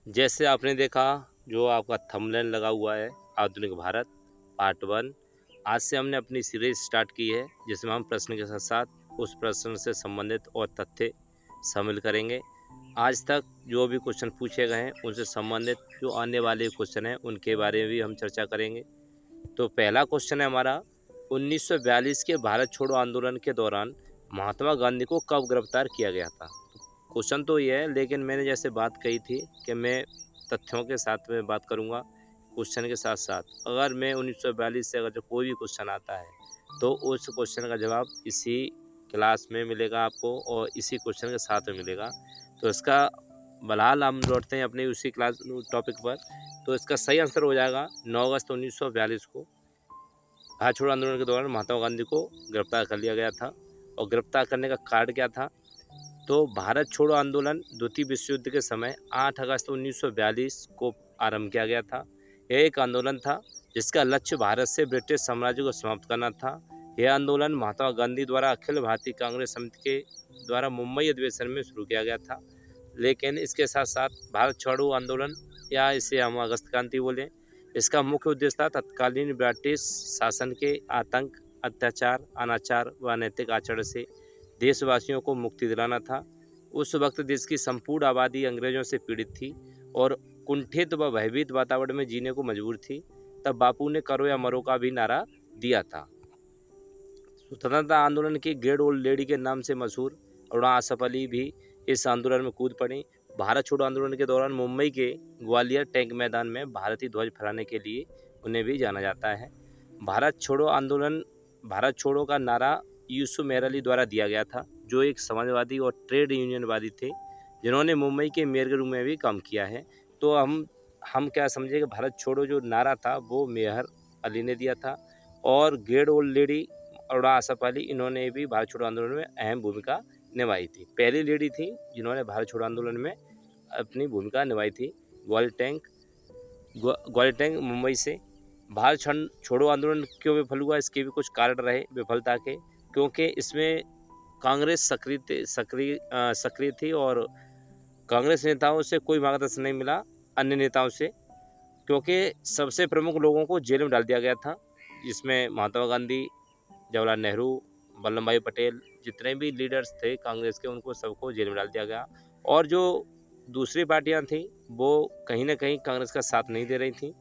जैसे आपने देखा जो आपका थंबनेल लगा हुआ है आधुनिक भारत पार्ट 1। आज से हमने अपनी सीरीज स्टार्ट की है जिसमें हम प्रश्न के साथ साथ उस प्रश्न से संबंधित और तथ्य शामिल करेंगे। आज तक जो भी क्वेश्चन पूछे गए हैं उनसे संबंधित जो आने वाले क्वेश्चन हैं उनके बारे में भी हम चर्चा करेंगे। तो पहला क्वेश्चन है हमारा, 1942 के भारत छोड़ो आंदोलन के दौरान महात्मा गांधी को कब गिरफ्तार किया गया था। क्वेश्चन तो ये है, लेकिन मैंने जैसे बात कही थी कि मैं तथ्यों के साथ में बात करूंगा क्वेश्चन के साथ साथ। अगर मैं 1942 से अगर जो कोई भी क्वेश्चन आता है तो उस क्वेश्चन का जवाब इसी क्लास में मिलेगा आपको और इसी क्वेश्चन के साथ में मिलेगा। तो इसका बहरहाल हम लौटते हैं अपने उसी क्लास टॉपिक पर। तो इसका सही आंसर हो जाएगा 9 अगस्त 1942 को भारत छोड़ो आंदोलन के दौरान महात्मा गांधी को गिरफ्तार कर लिया गया था। और गिरफ्तार करने का कारण क्या था, तो भारत छोड़ो आंदोलन द्वितीय विश्व युद्ध के समय 8 अगस्त 1942 को आरंभ किया गया था। यह एक आंदोलन था जिसका लक्ष्य भारत से ब्रिटिश साम्राज्य को समाप्त करना था। यह आंदोलन महात्मा गांधी द्वारा अखिल भारतीय कांग्रेस समिति के द्वारा मुंबई अधिवेशन में शुरू किया गया था। लेकिन इसके साथ साथ भारत छोड़ो आंदोलन, या इसे हम अगस्त क्रांति बोलें, इसका मुख्य उद्देश्य था तत्कालीन ब्रिटिश शासन के आतंक, अत्याचार, अनाचार व अनैतिक आचरण से देशवासियों को मुक्ति दिलाना था। उस वक्त देश की संपूर्ण आबादी अंग्रेजों से पीड़ित थी और कुंठित व भयभीत वातावरण में जीने को मजबूर थी। तब बापू ने करो या मरो का भी नारा दिया था। स्वतंत्रता आंदोलन की ग्रेट ओल्ड लेडी के नाम से मशहूर अरुणा आसफ अली भी इस आंदोलन में कूद पड़ी। भारत छोड़ो आंदोलन के दौरान मुंबई के ग्वालियर टैंक मैदान में भारतीय ध्वज फहराने के लिए उन्हें भी जाना जाता है। भारत छोड़ो आंदोलन, भारत छोड़ो का नारा यूसुफ मेहर अली द्वारा दिया गया था, जो एक समाजवादी और ट्रेड यूनियनवादी थे जिन्होंने मुंबई के मेयर के रूप में भी काम किया है। तो हम क्या समझे कि भारत छोड़ो जो नारा था वो मेहर अली ने दिया था। और great old lady Aruna Asaf Ali, इन्होंने भी भारत छोड़ो आंदोलन में अहम भूमिका निभाई थी। पहली लेडी थी जिन्होंने भारत छोड़ो आंदोलन में अपनी भूमिका निभाई थी। ग्वालियर टैंक मुंबई से। भारत छोड़ो आंदोलन क्यों विफल हुआ, इसके भी कुछ कारण रहे विफलता के। क्योंकि इसमें कांग्रेस सक्रिय थी और कांग्रेस नेताओं से कोई मार्गदर्शन नहीं मिला अन्य नेताओं से, क्योंकि सबसे प्रमुख लोगों को जेल में डाल दिया गया था, जिसमें महात्मा गांधी, जवाहरलाल नेहरू, वल्लभ भाई पटेल, जितने भी लीडर्स थे कांग्रेस के उनको सबको जेल में डाल दिया गया। और जो दूसरी पार्टियां थीं वो कहीं ना कहीं कांग्रेस का साथ नहीं दे रही थीं,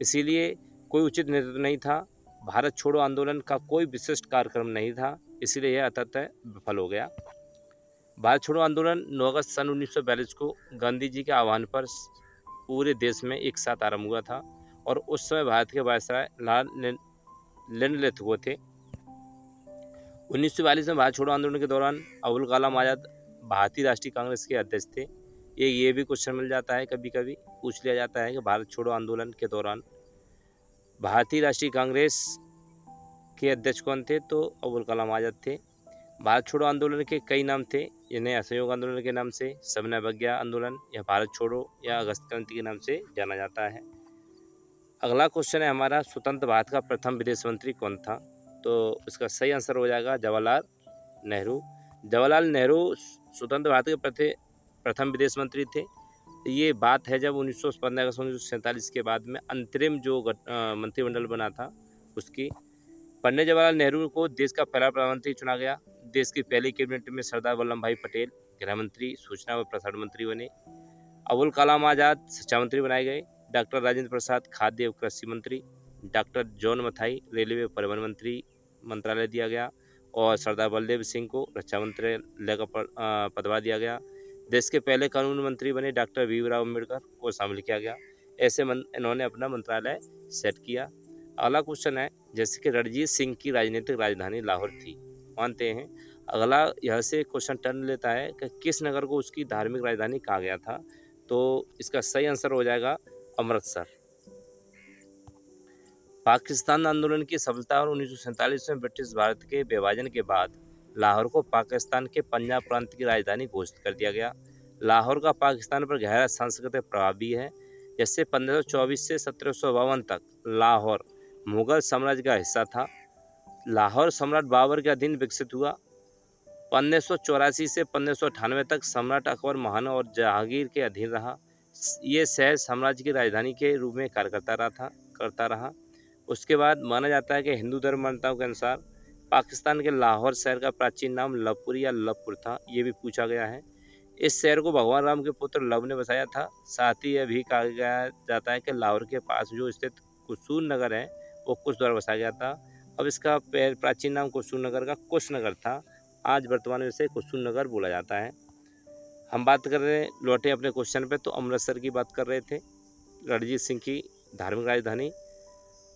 इसीलिए कोई उचित नेतृत्व नहीं था। भारत छोड़ो आंदोलन का कोई विशिष्ट कार्यक्रम नहीं था, इसीलिए यह अंततः विफल हो गया। भारत छोड़ो आंदोलन 9 अगस्त सन 1942 को गांधी जी के आह्वान पर पूरे देश में एक साथ आरंभ हुआ था। और उस समय भारत के वायसराय लाल लेनलेथगो थे। 1942 में भारत छोड़ो आंदोलन के दौरान अबुल कलाम आज़ाद भारतीय राष्ट्रीय कांग्रेस के अध्यक्ष थे। ये भी क्वेश्चन मिल जाता है, कभी कभी पूछ लिया जाता है कि भारत छोड़ो आंदोलन के दौरान भारतीय राष्ट्रीय कांग्रेस के अध्यक्ष कौन थे, तो अबुल कलाम आज़ाद थे। भारत छोड़ो आंदोलन के कई नाम थे, इन्हें असहयोग आंदोलन के नाम से, सबने अवज्ञा आंदोलन, या भारत छोड़ो, या अगस्त क्रांति के नाम से जाना जाता है। अगला क्वेश्चन है हमारा, स्वतंत्र भारत का प्रथम विदेश मंत्री कौन था। तो इसका सही आंसर हो जाएगा जवाहरलाल नेहरू। जवाहरलाल नेहरू स्वतंत्र भारत के प्रथम विदेश मंत्री थे। ये बात है जब 1947 के बाद में अंतरिम जो मंत्रिमंडल बना था उसकी। पंडित जवाहरलाल नेहरू को देश का पहला प्रधानमंत्री चुना गया। देश की पहली कैबिनेट में सरदार वल्लभ भाई पटेल गृह मंत्री, सूचना व प्रसारण मंत्री बने। अबुल कलाम आज़ाद शिक्षा मंत्री बनाए गए। डॉक्टर राजेंद्र प्रसाद खाद्य एवं कृषि मंत्री। डॉक्टर जॉन मथाई रेलवे परिवहन मंत्री मंत्रालय दिया गया। और सरदार बलदेव सिंह को रक्षा मंत्रालय का पदभार दिया गया। देश के पहले कानून मंत्री बने डॉक्टर भीमराव अम्बेडकर को शामिल किया गया। ऐसे इन्होंने अपना मंत्रालय सेट किया। अगला क्वेश्चन है, जैसे कि रणजीत सिंह की राजनीतिक राजधानी लाहौर थी, मानते हैं। अगला यह से क्वेश्चन टर्न लेता है कि किस नगर को उसकी धार्मिक राजधानी कहा गया था। तो इसका सही आंसर हो जाएगा अमृतसर। पाकिस्तान आंदोलन की सफलता और 1947 में ब्रिटिश भारत के विभाजन के बाद लाहौर को पाकिस्तान के पंजाब प्रांत की राजधानी घोषित कर दिया गया। लाहौर का पाकिस्तान पर गहरा सांस्कृतिक प्रभाव भी है। जैसे 1524 से 1752 तक लाहौर मुगल साम्राज्य का हिस्सा था। लाहौर सम्राट बाबर के अधीन विकसित हुआ। 1584 से 1598 तक सम्राट अकबर महान और जहांगीर के अधीन रहा। ये शहर साम्राज्य की राजधानी के रूप में कार्य करता रहा। उसके बाद माना जाता है कि हिंदू धर्म मान्यताओं के अनुसार पाकिस्तान के लाहौर शहर का प्राचीन नाम लवपुर या लवपुर था, ये भी पूछा गया है। इस शहर को भगवान राम के पुत्र लव ने बसाया था। साथ ही यह भी कहा गया जाता है कि लाहौर के पास जो स्थित कुसूर नगर है वो कुश द्वारा बसाया गया था। अब इसका प्राचीन नाम कुसूर नगर का कुश नगर था। आज वर्तमान में इसे कुसूर नगर बोला जाता है। हम बात कर रहे हैं, लौटे अपने क्वेश्चन पे, तो अमृतसर की बात कर रहे थे, रणजीत सिंह की धार्मिक राजधानी,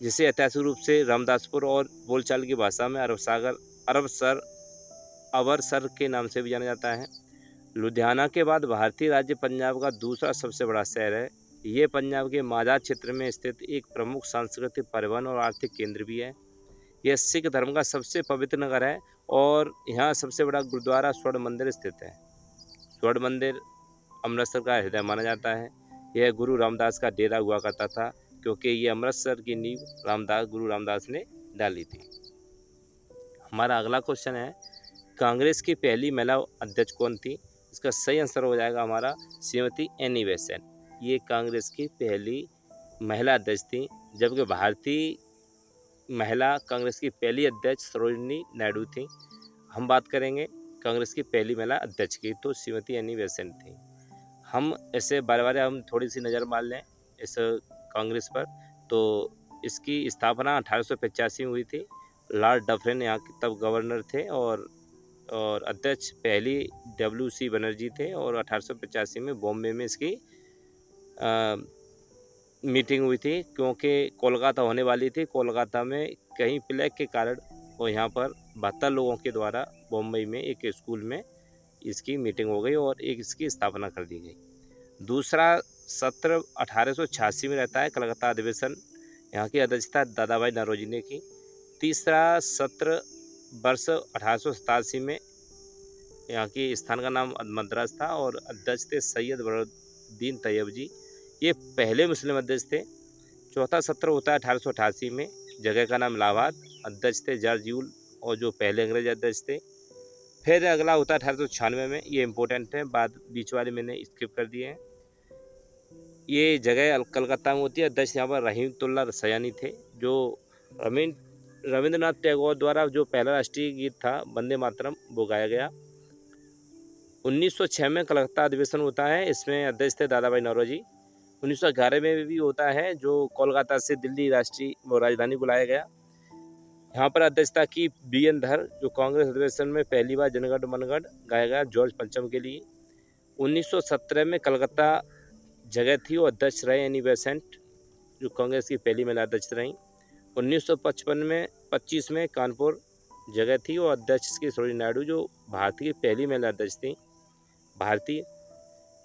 जिसे ऐतिहासिक रूप से रामदासपुर और बोलचाल की भाषा में अवरसर के नाम से भी जाना जाता है। लुधियाना के बाद भारतीय राज्य पंजाब का दूसरा सबसे बड़ा शहर है। ये पंजाब के माझा क्षेत्र में स्थित एक प्रमुख सांस्कृतिक, परिवहन और आर्थिक केंद्र भी है। यह सिख धर्म का सबसे पवित्र नगर है और यहाँ सबसे बड़ा गुरुद्वारा स्वर्ण मंदिर स्थित है। स्वर्ण मंदिर अमृतसर का हृदय माना जाता है। यह गुरु रामदास का डेरा हुआ करता था, क्योंकि ये अमृतसर की नींव गुरु रामदास ने डाली थी। हमारा अगला क्वेश्चन है, कांग्रेस की पहली महिला अध्यक्ष कौन थी? इसका सही आंसर हो जाएगा हमारा श्रीमती एनी बेसेंट। ये कांग्रेस की पहली महिला अध्यक्ष थी, जबकि भारतीय महिला कांग्रेस की पहली अध्यक्ष सरोजिनी नायडू थी। हम बात करेंगे कांग्रेस की पहली महिला अध्यक्ष की, तो श्रीमती एनी बेसेंट थी। हम ऐसे बारे बारे हम थोड़ी सी नज़र मार लें इस कांग्रेस पर, तो इसकी स्थापना 1885 में हुई थी। लॉर्ड डफरिन यहाँ के तब गवर्नर थे और अध्यक्ष पहली WC बनर्जी थे, और 1885 में बॉम्बे में इसकी मीटिंग हुई थी, क्योंकि कोलकाता होने वाली थी। कोलकाता में कहीं प्लेग के कारण और यहाँ पर 72 लोगों के द्वारा बॉम्बे में एक स्कूल में इसकी मीटिंग हो गई और एक इसकी स्थापना कर दी गई। दूसरा सत्र 1886 में रहता है, कलकत्ता अधिवेशन, यहाँ की अध्यक्षता दादा भाई नौरोजी ने की। तीसरा सत्र वर्ष 1887 में, यहाँ की स्थान का नाम मद्रास था और अध्यक्ष थे सैयद बदरुद्दीन तैयब जी, ये पहले मुस्लिम अध्यक्ष थे। चौथा सत्र होता है 1888 में, जगह का नाम इलाहाबाद, अध्यक्ष थे जॉर्ज यूल और जो पहले अंग्रेज अध्यक्ष थे। फिर अगला होता है 1896 में, ये इंपॉर्टेंट है, बाद बीच वाले मैंने स्किप कर दिए हैं। ये जगह कलकत्ता में होती है। अध्यक्ष यहाँ पर रहीमतुल्ला सयानी थे, जो रविंद्रनाथ टैगोर द्वारा जो पहला राष्ट्रीय गीत था वंदे मातरम, वो गाया गया। 1906 में कलकत्ता अधिवेशन होता है, इसमें अध्यक्ष थे दादा भाई नौरोजी। 1911 में भी होता है, जो कोलकाता से दिल्ली राष्ट्रीय राजधानी बुलाया गया। यहाँ पर अध्यक्षता की BN धर, जो कांग्रेस अधिवेशन में पहली बार जनगण मनगढ़ गाया गया जॉर्ज पंचम के लिए। 1917 में कलकत्ता जगह थी और अध्यक्ष रहे एनी बेसेंट, जो कांग्रेस की पहली महिला अध्यक्ष रहीं। 1925 में कानपुर जगह थी और अध्यक्ष की सरोजिनी नायडू, जो भारत की पहली महिला अध्यक्ष थी। भारतीय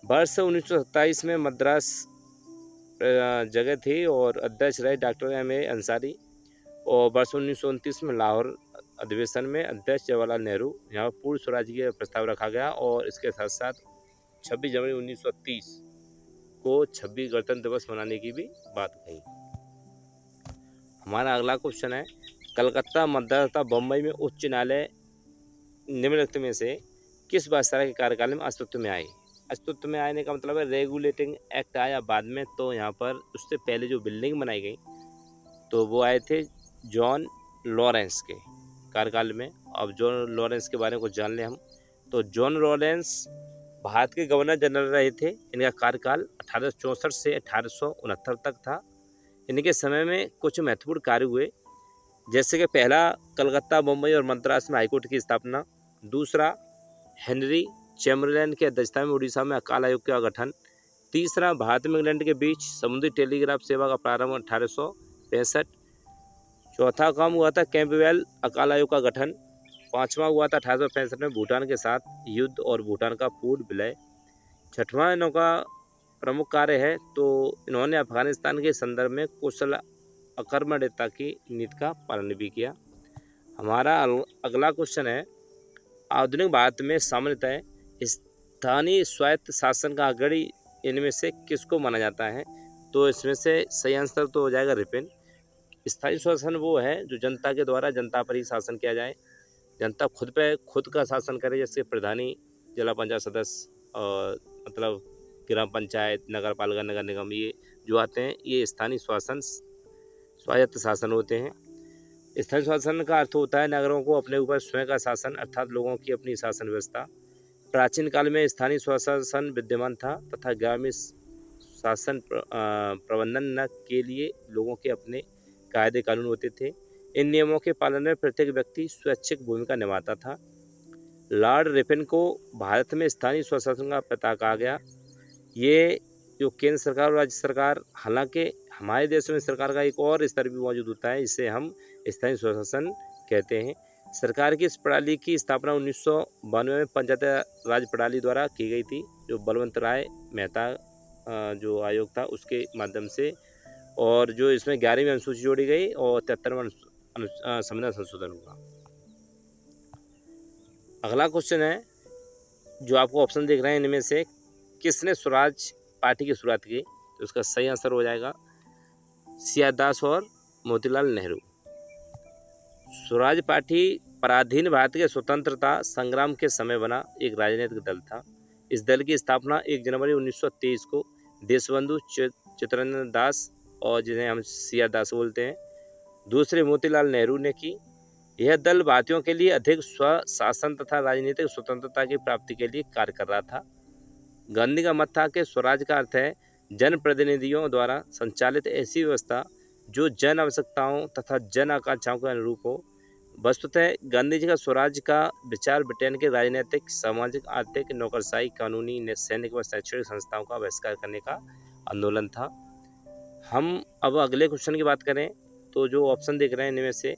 वर्ष 1927 में मद्रास जगह थी और अध्यक्ष रहे डॉक्टर M.A. अंसारी, और वर्ष 1929 में लाहौर अधिवेशन में अध्यक्ष जवाहरलाल नेहरू। यहाँ पूर्ण स्वराज का प्रस्ताव रखा गया और इसके साथ साथ 26 जनवरी 1930 को 26 गणतंत्र दिवस मनाने की भी बात कही। हमारा अगला क्वेश्चन है, कलकत्ता, मद्रास तथा बम्बई में उच्च न्यायालय निम्नलिखित में से किस बादशाह के कार्यकाल में अस्तित्व में आए? अस्तित्व में आने का मतलब है रेगुलेटिंग एक्ट आया बाद में, तो यहाँ पर उससे पहले जो बिल्डिंग बनाई गई तो वो आए थे जॉन लॉरेंस के कार्यकाल में। अब जॉन लॉरेंस के बारे में कुछ जान लें हम, तो जॉन लॉरेंस भारत के गवर्नर जनरल रहे थे। इनका कार्यकाल 1864 से 1869 तक था। इनके समय में कुछ महत्वपूर्ण कार्य हुए, जैसे कि पहला, कलकत्ता, मुंबई और मद्रास में हाईकोर्ट की स्थापना। दूसरा, हेनरी चैम्बरलेन की अध्यक्षता में उड़ीसा में अकाल आयोग का गठन। तीसरा, भारत में इंग्लैंड के बीच समुद्री टेलीग्राफ सेवा का प्रारंभ 1865। चौथा काम हुआ था कैंपबेल अकाल आयोग का गठन। पाँचवा हुआ था 1865 में भूटान के साथ युद्ध और भूटान का पूर्ण विलय। छठवां इनका प्रमुख कार्य है, तो इन्होंने अफगानिस्तान के संदर्भ में कुशल अकर्मण्यता की नीति का पालन भी किया। हमारा अगला क्वेश्चन है, आधुनिक भारत में सामान्यतः स्थानीय स्वायत्त शासन का अग्रणी इनमें से किसको माना जाता है? तो इसमें से सही आंसर तो हो जाएगा रिपन। स्थानीय शासन वो है जो जनता के द्वारा जनता पर ही शासन किया जाए, जनता खुद का शासन करे, जैसे प्रधानी, जिला पंचायत सदस्य और मतलब ग्राम पंचायत, नगर पालिका, नगर निगम, ये जो आते हैं ये स्थानीय शासन स्वायत्त शासन होते हैं। स्थानीय शासन का अर्थ होता है नगरों को अपने ऊपर स्वयं का शासन, अर्थात लोगों की अपनी शासन व्यवस्था। प्राचीन काल में स्थानीय स्वशासन विद्यमान था तथा ग्रामीण शासन प्रबंधन न के लिए लोगों के अपने कायदे कानून होते थे। इन नियमों के पालन में प्रत्येक व्यक्ति स्वैच्छिक भूमिका निभाता था। लॉर्ड रिपन को भारत में स्थानीय स्वशासन का पिता कहा गया। ये जो केंद्र सरकार और राज्य सरकार, हालांकि हमारे देश में सरकार का एक और स्तर भी मौजूद होता है, इसे हम स्थानीय स्वशासन कहते हैं। सरकार की इस प्रणाली की स्थापना 1992 में पंचायत राज प्रणाली द्वारा की गई थी, जो बलवंत राय मेहता जो आयोग था उसके माध्यम से, और जो इसमें 11वीं अनुसूची जोड़ी गई और 73वां संविधान संशोधन हुआ। अगला क्वेश्चन है, जो आपको ऑप्शन दिख रहे हैं इनमें से किसने स्वराज पार्टी की शुरुआत की? तो उसका सही आंसर हो जाएगा सियादास और मोतीलाल नेहरू। स्वराज पार्टी पराधीन भारत के स्वतंत्रता संग्राम के समय बना एक राजनीतिक दल था। इस दल की स्थापना 1 जनवरी 1923 को देशबंधु चित्तरंजन दास, और जिन्हें हम सियादास बोलते हैं, दूसरे मोतीलाल नेहरू ने की। यह दल भारतीयों के लिए अधिक स्वशासन तथा राजनीतिक स्वतंत्रता की प्राप्ति के लिए कार्य कर रहा था। गांधी का मत था कि स्वराज का अर्थ है जनप्रतिनिधियों द्वारा संचालित ऐसी व्यवस्था जो जन आवश्यकताओं तथा जन आकांक्षाओं के अनुरूप हो। वस्तुतः गांधी जी का स्वराज का विचार ब्रिटेन के राजनीतिक, सामाजिक, आर्थिक, नौकरशाही, कानूनी, सैनिक व शैक्षणिक संस्थाओं का बहिष्कार करने का आंदोलन था। हम अब अगले क्वेश्चन की बात करें तो जो ऑप्शन दिख रहे हैं इनमें से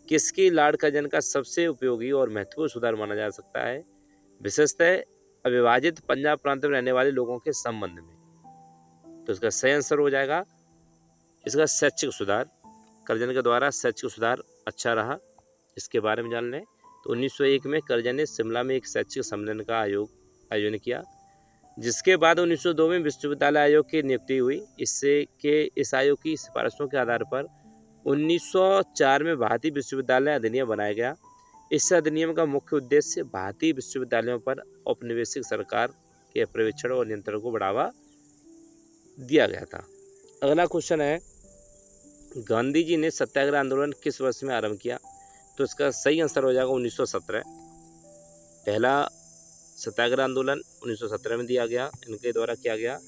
किसकी लॉर्ड कर्जन का सबसे उपयोगी और महत्वपूर्ण सुधार माना जा सकता है, विशेषतः अविभाजित पंजाब प्रांत में रहने वाले लोगों के संबंध में? तो इसका सही आंसर हो जाएगा इसका शैक्षिक सुधार। कर्जन के द्वारा शैक्षिक सुधार अच्छा रहा, इसके बारे में जान लें। तो 1901 में कर्जन ने शिमला में एक शैक्षिक सम्मेलन का आयोजन किया, जिसके बाद 1902 में विश्वविद्यालय आयोग की नियुक्ति हुई। इस आयोग की सिफारिशों के आधार पर 1904 में भारतीय विश्वविद्यालय अधिनियम बनाया गया। इस अधिनियम का मुख्य उद्देश्य भारतीय विश्वविद्यालयों पर औपनिवेशिक सरकार के पर्यवेक्षण और नियंत्रण को बढ़ावा दिया गया था। अगला क्वेश्चन है, गांधी जी ने सत्याग्रह आंदोलन किस वर्ष में आरंभ किया? तो इसका सही आंसर हो जाएगा 1917। पहला सत्याग्रह आंदोलन 1917 में दिया गया, इनके द्वारा किया गया।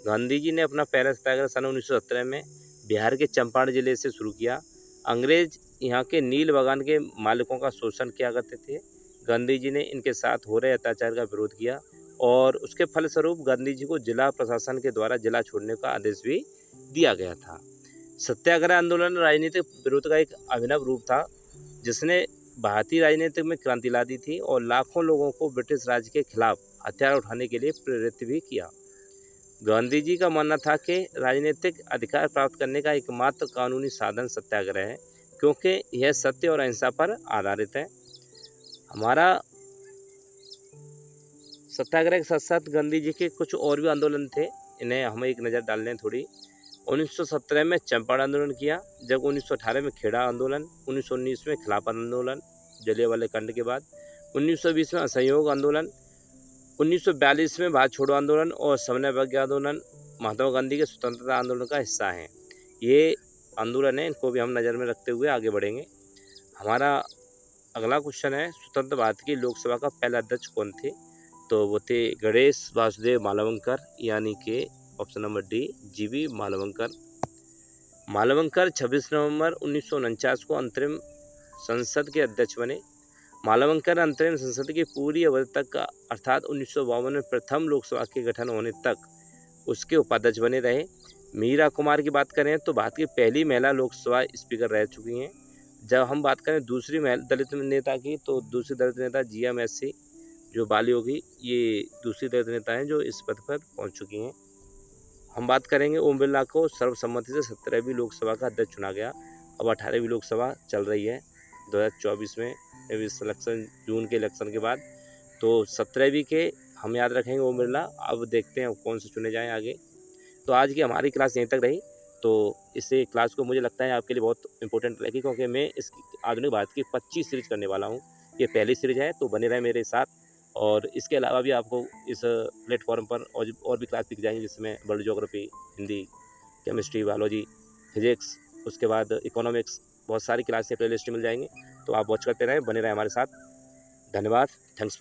गांधी जी ने अपना पहला सत्याग्रह सन 1917 में बिहार के चंपारण जिले से शुरू किया। अंग्रेज यहाँ के नील बागान के मालिकों का शोषण किया करते थे। गांधी जी ने इनके साथ हो रहे अत्याचार का विरोध किया और उसके फलस्वरूप गांधी जी को जिला प्रशासन के द्वारा जिला छोड़ने का आदेश भी दिया गया था। सत्याग्रह आंदोलन राजनीतिक विरोध का एक अभिनव रूप था, जिसने भारतीय राजनीति में क्रांति ला दी थी और लाखों लोगों को ब्रिटिश राज के खिलाफ हथियार उठाने के लिए प्रेरित भी किया। गांधी जी का मानना था कि राजनीतिक अधिकार प्राप्त करने का एकमात्र कानूनी साधन सत्याग्रह है, क्योंकि यह सत्य और अहिंसा पर आधारित है। हमारा सत्याग्रह के साथ साथ गांधी जी के कुछ और भी आंदोलन थे, इन्हें हम एक नज़र डाल लें थोड़ी। 1917 में चंपारण आंदोलन किया, जब 1918 में खेड़ा आंदोलन, 1919 में खिलाफत आंदोलन जलियांवाला कांड के बाद, 1920 में असहयोग आंदोलन, 1942 में भारत छोड़ो आंदोलन और समन्वय आंदोलन महात्मा गांधी के स्वतंत्रता आंदोलन का हिस्सा हैं। ये आंदोलन है, इनको भी हम नज़र में रखते हुए आगे बढ़ेंगे। हमारा अगला क्वेश्चन है, स्वतंत्र भारत की लोकसभा का पहला अध्यक्ष कौन थे? तो वो थे गणेश वासुदेव मालवंकर, यानी कि ऑप्शन नंबर डी, जीवी मालवंकर। मालवंकर 26 नवंबर 1949 को अंतरिम संसद के अध्यक्ष बने। मालवंकर अंतरिम संसद की पूरी अवधि तक अर्थात 1952 में प्रथम लोकसभा के गठन होने तक उसके उपाध्यक्ष बने रहे। मीरा कुमार की बात करें तो भारत की पहली महिला लोकसभा स्पीकर रह चुकी हैं। जब हम बात करें दूसरी दलित नेता की, तो दूसरी दलित नेता जिया मेसी जो बाली होगी, ये दूसरी दलित नेता हैं जो इस पद पर पहुंच चुकी हैं। हम बात करेंगे ओम बिरला को सर्वसम्मति से 17वीं लोकसभा का अध्यक्ष चुना गया। अब 18वीं लोकसभा चल रही है 2024 में, इस इलेक्शन जून के इलेक्शन के बाद, तो 17वीं के हम याद रखेंगे ओम बिरला। अब देखते हैं कौन से चुने जाएं आगे। तो आज की हमारी क्लास यहीं तक रही। तो इसे क्लास को मुझे लगता है आपके लिए बहुत इंपॉर्टेंट रहेगी, क्योंकि मैं इस आधुनिक भारत की 25 सीरीज करने वाला हूँ। ये पहली सीरीज है, तो बने रहे मेरे साथ। और इसके अलावा भी आपको इस प्लेटफॉर्म पर और भी क्लास दिख जाएंगी, जिसमें world geography, Hindi, chemistry, biology, physics, उसके बाद इकोनॉमिक्स, बहुत सारी क्लासें प्ले लिस्ट मिल जाएंगी। तो आप वॉच करते रहें, बने रहें हमारे साथ। धन्यवाद। थैंक्स।